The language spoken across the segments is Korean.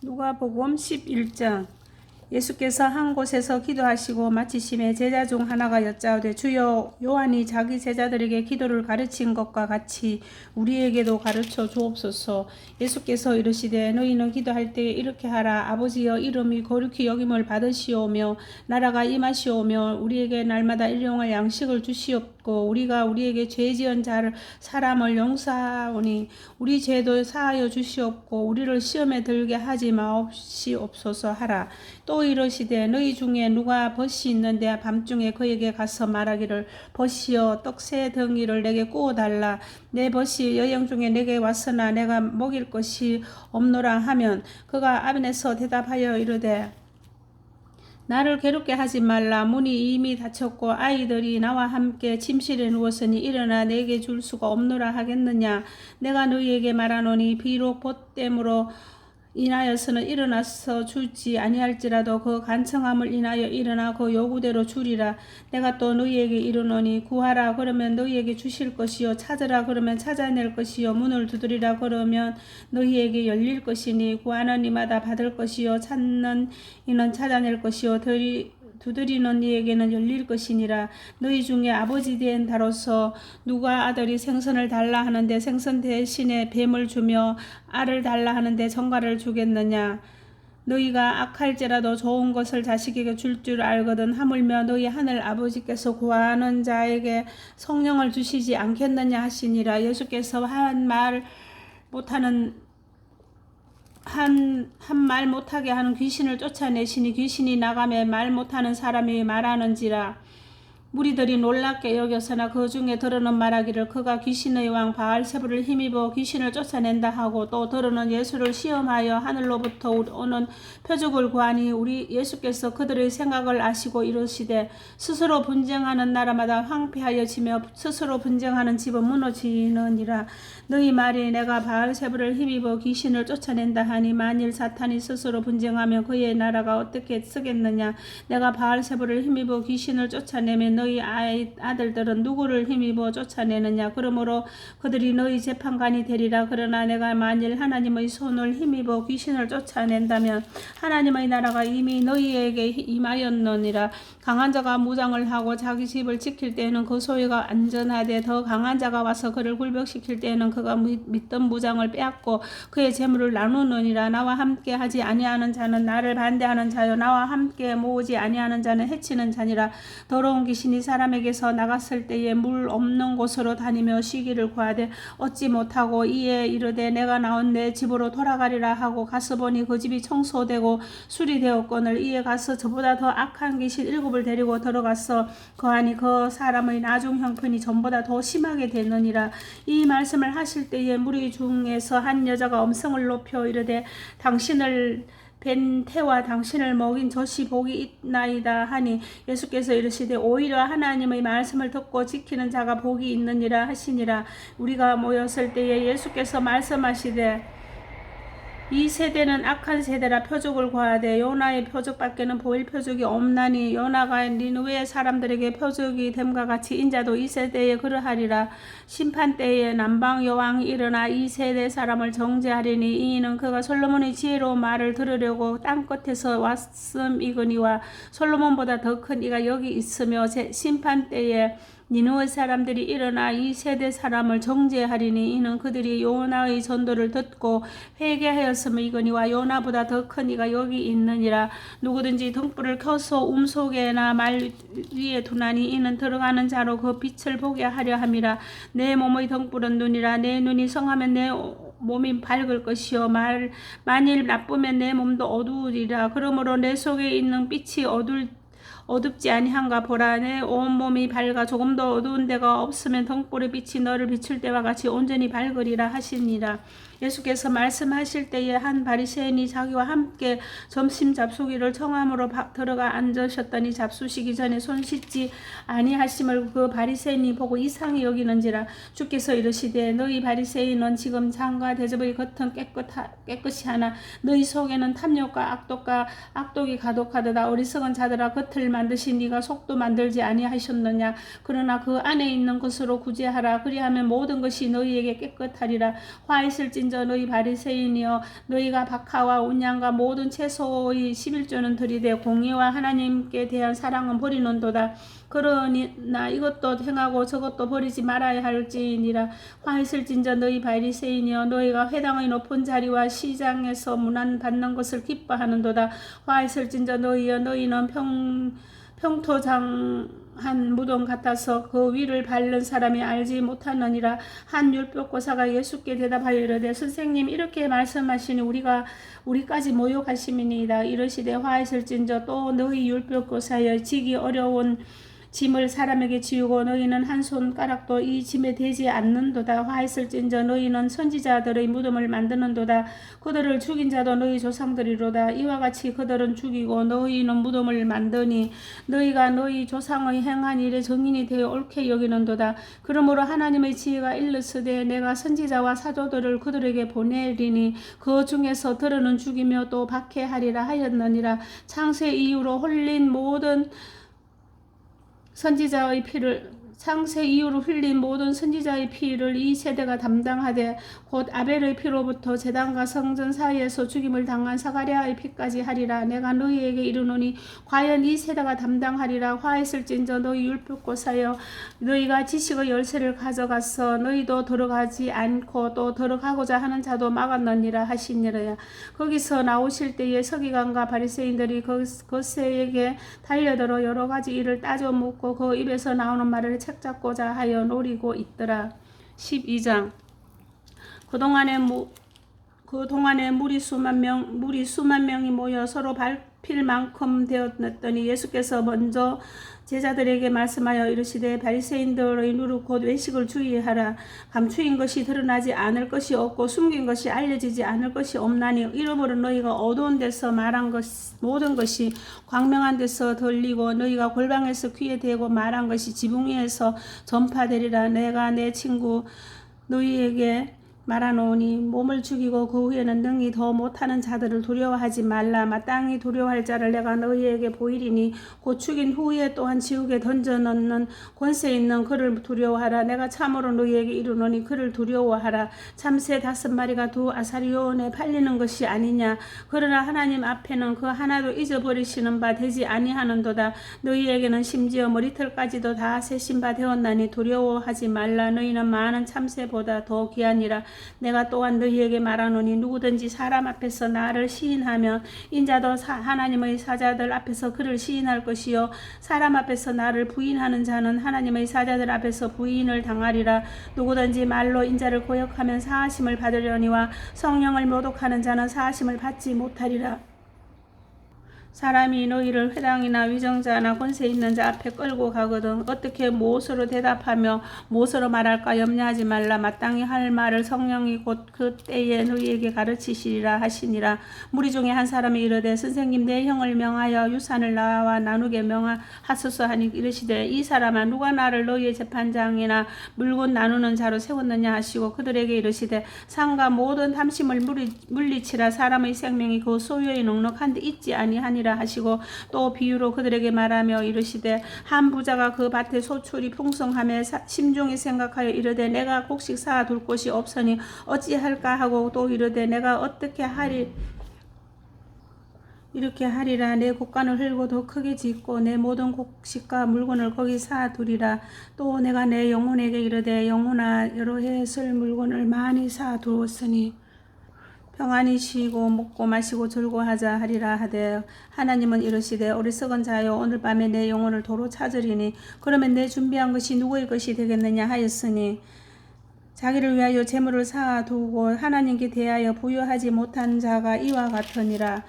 누가복음 11장. 예수께서 한 곳에서 기도하시고 마치심에 제자 중 하나가 여짜오되 주여, 요한이 자기 제자들에게 기도를 가르친 것과 같이 우리에게도 가르쳐 주옵소서. 예수께서 이르시되 너희는 기도할 때에 이렇게 하라. 아버지여, 이름이 거룩히 여김을 받으시오며 나라가 임하시오며 우리에게 날마다 일용할 양식을 주시옵고 우리가 우리에게 죄 지은 사람을 용서하오니 우리 죄도 사하여 주시옵고 우리를 시험에 들게 하지 마옵시옵소서 하라. 또 이르시되 너희 중에 누가 벗이 있는데 밤중에 그에게 가서 말하기를 벗이여, 떡새 덩이를 내게 구워달라. 내 벗이 여행 중에 내게 왔으나 내가 먹일 것이 없노라 하면 그가 안에서 대답하여 이르되 나를 괴롭게 하지 말라. 문이 이미 닫혔고 아이들이 나와 함께 침실에 누웠으니 일어나 내게 줄 수가 없노라 하겠느냐. 내가 너희에게 말하노니 비록 벗됨으로 인하여서는 일어나서 주지 아니할지라도 그 간청함을 인하여 일어나 그 요구대로 주리라. 내가 또 너희에게 이르노니 구하라 그러면 너희에게 주실 것이요, 찾으라 그러면 찾아낼 것이요, 문을 두드리라 그러면 너희에게 열릴 것이니 구하는 이마다 받을 것이요, 찾는 이는 찾아낼 것이요, 두드리는 이에게는 열릴 것이니라. 너희 중에 아버지 된 다로서 누가 아들이 생선을 달라 하는데 생선 대신에 뱀을 주며 알을 달라 하는데 정갈을 주겠느냐. 너희가 악할지라도 좋은 것을 자식에게 줄 알거든 하물며 너희 하늘 아버지께서 구하는 자에게 성령을 주시지 않겠느냐 하시니라. 예수께서 한 말 못하게 하는 귀신을 쫓아내시니 귀신이 나가매 말 못하는 사람이 말하는지라. 무리들이 놀랍게 여겨서나 그 중에 더러는 말하기를 그가 귀신의 왕 바알세불을 힘입어 귀신을 쫓아낸다 하고, 또 더러는 예수를 시험하여 하늘로부터 오는 표적을 구하니 예수께서 그들의 생각을 아시고 이르시되 스스로 분쟁하는 나라마다 황폐하여 지며 스스로 분쟁하는 집은 무너지느니라. 너희 말이 내가 바알세불을 힘입어 귀신을 쫓아낸다 하니 만일 사탄이 스스로 분쟁하면 그의 나라가 어떻게 쓰겠느냐. 내가 바알세불을 힘입어 귀신을 쫓아내면 너희 아들들은 누구를 힘입어 쫓아내느냐. 그러므로 그들이 너희 재판관이 되리라. 그러나 내가 만일 하나님의 손을 힘입어 귀신을 쫓아낸다면 하나님의 나라가 이미 너희에게 임하였느니라. 강한 자가 무장을 하고 자기 집을 지킬 때에는 그 소유가 안전하되 더 강한 자가 와서 그를 굴복시킬 때에는 그가 믿던 무장을 빼앗고 그의 재물을 나누느니라. 나와 함께 하지 아니하는 자는 나를 반대하는 자요, 나와 함께 모으지 아니하는 자는 해치는 자니라. 더러운 귀신이 사람에게서 나갔을 때에 물 없는 곳으로 다니며 쉬기를 구하되 얻지 못하고 이에 이르되 내가 나온 내 집으로 돌아가리라 하고 가서 보니 그 집이 청소되고 수리되었거늘 이에 가서 저보다 더 악한 귀신 7을 데리고 들어가서 거하니 그 사람의 나중 형편이 전보다 더 심하게 되느니라. 이 말씀을 하실 때에 무리 중에서 한 여자가 음성을 높여 이르되 당신을 뵌 태와 당신을 먹인 젖이 복이 있나이다 하니 예수께서 이르시되 오히려 하나님의 말씀을 듣고 지키는 자가 복이 있느니라 하시니라. 우리가 모였을 때에 예수께서 말씀하시되 이 세대는 악한 세대라. 표적을 구하되 요나의 표적밖에는 보일 표적이 없나니 요나가 니느웨 사람들에게 표적이 됨과 같이 인자도 이 세대에 그러하리라. 심판 때에 남방 여왕이 일어나 이 세대 사람을 정죄하리니 이는 그가 솔로몬의 지혜로운 말을 들으려고 땅끝에서 왔음이거니와 솔로몬보다 더 큰 이가 여기 있으며 심판 때에 니느웨 사람들이 일어나 이 세대 사람을 정죄하리니 이는 그들이 요나의 전도를 듣고 회개하였음이거니와 요나보다 더 큰 이가 여기 있느니라. 누구든지 등불을 켜서 움속에나 말 위에 두나니 이는 들어가는 자로 그 빛을 보게 하려 함이라. 내 몸의 등불은 눈이라. 내 눈이 성하면 내 몸이 밝을 것이요 만일 나쁘면 내 몸도 어두우리라. 그러므로 내 속에 있는 빛이 어둡지 아니한가 보라. 내 온몸이 밝아 조금도 어두운 데가 없으면 등불의 빛이 너를 비출 때와 같이 온전히 밝으리라 하시니라. 예수께서 말씀하실 때에 한 바리새인이 자기와 함께 점심 잡수기를 청함으로 들어가 앉으셨더니 잡수시기 전에 손 씻지 아니하심을 그 바리새인이 보고 이상히 여기는지라. 주께서 이르시되 너희 바리새인은 지금 잔과 대접의 겉은 깨끗이 하나 너희 속에는 탐욕과 악독이 가득하도다. 어리석은 자들아, 겉을 만드신 네가 속도 만들지 아니하셨느냐. 그러나 그 안에 있는 것으로 구제하라. 그리하면 모든 것이 너희에게 깨끗하리라. 화 있을진저 너희 바리새인이여, 너희가 박하와 온양과 모든 채소의 11조는 들이되 공의와 하나님께 대한 사랑은 버리는도다. 그러나 이것도 행하고 저것도 버리지 말아야 할지니라. 화 있을진저 너희 바리새인이여, 너희가 회당의 높은 자리와 시장에서 문안 받는 것을 기뻐하는도다. 화 있을진저 너희여, 너희는 평토장한 무덤 같아서 그 위를 밟는 사람이 알지 못하느니라. 한 율법고사가 예수께 대답하여 이르되, 선생님, 이렇게 말씀하시니 우리까지 모욕하심이니이다. 이르시되, 화 있을진저 또 너희 율법고사여, 지기 어려운 짐을 사람에게 지우고 너희는 한 손가락도 이 짐에 대지 않는도다. 화 있을진저 너희는 선지자들의 무덤을 만드는도다. 그들을 죽인 자도 너희 조상들이로다. 이와 같이 그들은 죽이고 너희는 무덤을 만드니 너희가 너희 조상의 행한 일에 증인이 되어 옳게 여기는도다. 그러므로 하나님의 지혜가 일렀으되, 내가 선지자와 사도들을 그들에게 보내리니 그 중에서 들으는 죽이며 또 박해하리라 하였느니라. 창세 이후로 흘린 모든 선지자의 피를 창세 이후로 흘린 모든 선지자의 피를 이 세대가 담당하되 곧 아벨의 피로부터 제단과 성전 사이에서 죽임을 당한 사가랴의 피까지 하리라. 내가 너희에게 이르노니 과연 이 세대가 담당하리라. 화 있을진저 너희 율법고사여, 너희가 지식의 열쇠를 가져가서 너희도 들어가지 않고 또 들어가고자 하는 자도 막았느니라 하시니라. 거기서 나오실 때에 서기관과 바리새인들이 그새에게 달려들어 여러 가지 일을 따져 묻고 그 입에서 나오는 말을 책잡고자 하여 노리고 있더라. 12장. 그동안에 물이 수만 명이 모여 서로 밟힐 만큼 되었더니 예수께서 먼저 제자들에게 말씀하여 이르시되, 바리새인들의 누룩 곧 외식을 주의하라. 감추인 것이 드러나지 않을 것이 없고 숨긴 것이 알려지지 않을 것이 없나니 이러므로 너희가 어두운 데서 말한 모든 것이 광명한 데서 들리고 너희가 골방에서 귀에 대고 말한 것이 지붕 위에서 전파되리라. 내가 내 친구 너희에게 말하노니 몸을 죽이고 그 후에는 능히 더 못하는 자들을 두려워하지 말라. 마땅히 두려워할 자를 내가 너희에게 보이리니 곧 죽인 후에 또한 지옥에 던져넣는 권세 있는 그를 두려워하라. 내가 참으로 너희에게 이르노니 그를 두려워하라. 참새 5마리가 두 아사리온에 팔리는 것이 아니냐. 그러나 하나님 앞에는 그 하나도 잊어버리시는 바 되지 아니하는도다. 너희에게는 심지어 머리털까지도 다 세신 바 되었나니 두려워하지 말라. 너희는 많은 참새보다 더 귀하니라. 내가 또한 너희에게 말하노니 누구든지 사람 앞에서 나를 시인하면 인자도 하나님의 사자들 앞에서 그를 시인할 것이요, 사람 앞에서 나를 부인하는 자는 하나님의 사자들 앞에서 부인을 당하리라. 누구든지 말로 인자를 고역하면 사하심을 받으려니와 성령을 모독하는 자는 사하심을 받지 못하리라. 사람이 너희를 회당이나 위정자나 권세 있는 자 앞에 끌고 가거든 어떻게 무엇으로 대답하며 무엇으로 말할까 염려하지 말라. 마땅히 할 말을 성령이 곧 그 때에 너희에게 가르치시리라 하시니라. 무리 중에 한 사람이 이르되, 선생님, 내 형을 명하여 유산을 나와 나누게 명하소서 하니 이르시되, 이 사람아, 누가 나를 너희의 재판장이나 물건 나누는 자로 세웠느냐 하시고 그들에게 이르시되, 상과 모든 탐심을 물리치라. 사람의 생명이 그 소유에 넉넉한데 있지 아니하니라 하시고 또 비유로 그들에게 말하며 이르시되, 한 부자가 그 밭에 소출이 풍성함에 심중에 생각하여 이르되, 내가 곡식 쌓아 둘 곳이 없으니 어찌할까 하고 또 이르되, 내가 어떻게 이렇게 하리라. 내 곡간을 흘고 더 크게 짓고 내 모든 곡식과 물건을 거기 쌓아 두리라. 또 내가 내 영혼에게 이르되, 영혼아, 여러 해 쓸 물건을 많이 쌓아 두었으니 평안히 쉬고 먹고 마시고 즐거워하자 하리라 하되, 하나님은 이르시되, 어리석은 자여, 오늘 밤에 내 영혼을 도로 찾으리니 그러면 내 준비한 것이 누구의 것이 되겠느냐 하였으니, 자기를 위하여 재물을 쌓아두고 하나님께 대하여 부여하지 못한 자가 이와 같으니라.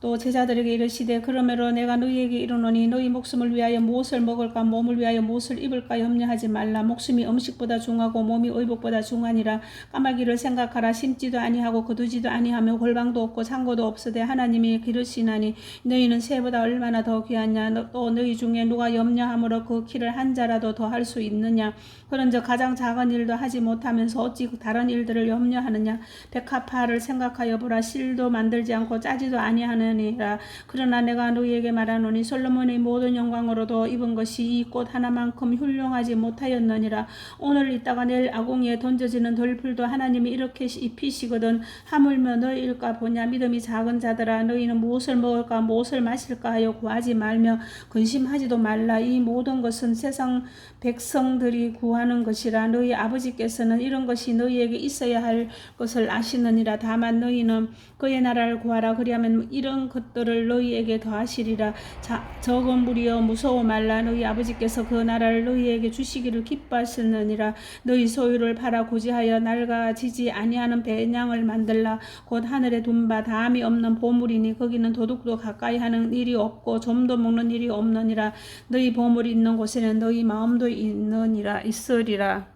또 제자들에게 이르시되, 그러므로 내가 너희에게 이르노니 너희 목숨을 위하여 무엇을 먹을까 몸을 위하여 무엇을 입을까 염려하지 말라. 목숨이 음식보다 중하고 몸이 의복보다 중하니라. 까마귀를 생각하라. 심지도 아니하고 거두지도 아니하며 골방도 없고 창고도 없으되 하나님이 기르시나니 너희는 새보다 얼마나 더 귀하냐. 또 너희 중에 누가 염려함으로 그 키를 한 자라도 더 할 수 있느냐. 그런즉 가장 작은 일도 하지 못하면서 어찌 다른 일들을 염려하느냐. 백합화를 생각하여 보라. 실도 만들지 않고 짜지도 아니하는 하느니라. 그러나 내가 너희에게 말하노니 솔로몬의 모든 영광으로도 입은 것이 이 꽃 하나만큼 훌륭하지 못하였느니라. 오늘 있다가 내일 아궁이에 던져지는 덜풀도 하나님이 이렇게 입히시거든. 하물며 너희일까 보냐. 믿음이 작은 자들아, 너희는 무엇을 먹을까 무엇을 마실까 하여 구하지 말며 근심하지도 말라. 이 모든 것은 세상 백성들이 구하는 것이라. 너희 아버지께서는 이런 것이 너희에게 있어야 할 것을 아시느니라. 다만 너희는 그의 나라를 구하라. 그리하면 이런 것들을 너희에게 더하시리라. 적은 무리여 무서워 말라. 너희 아버지께서 그 나라를 너희에게 주시기를 기뻐하셨느니라. 너희 소유를 팔아 고지하여 낡아지지 아니하는 배냥을 만들라. 곧 하늘에 둔 바 다함이 없는 보물이니 거기는 도둑도 가까이 하는 일이 없고 좀도 먹는 일이 없느니라. 너희 보물이 있는 곳에는 너희 마음도 있으리라.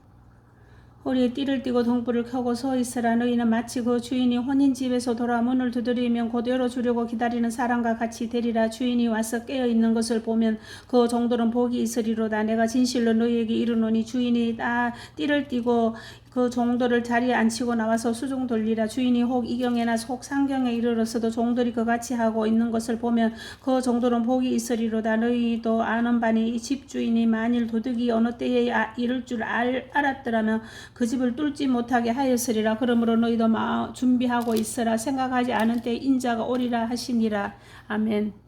허리에 띠를 띠고 등불을 켜고 서 있으라. 너희는 마치 그 주인이 혼인집에서 돌아 문을 두드리면 곧 열어주려고 기다리는 사람과 같이 되리라. 주인이 와서 깨어있는 것을 보면 그 정도는 복이 있으리로다. 내가 진실로 너희에게 이르노니 주인이 띠를 띠고 그 종들을 자리에 앉히고 나와서 수중 돌리라. 주인이 혹 이경에나 혹 상경에 이르렀어도 종들이 그같이 하고 있는 것을 보면 그 종들은 복이 있으리로다. 너희도 아는 바니 이 집주인이 만일 도둑이 어느 때에 이를 줄 알았더라면 그 집을 뚫지 못하게 하였으리라. 그러므로 너희도 준비하고 있으라. 생각하지 않은 때 인자가 오리라 하시니라. 아멘.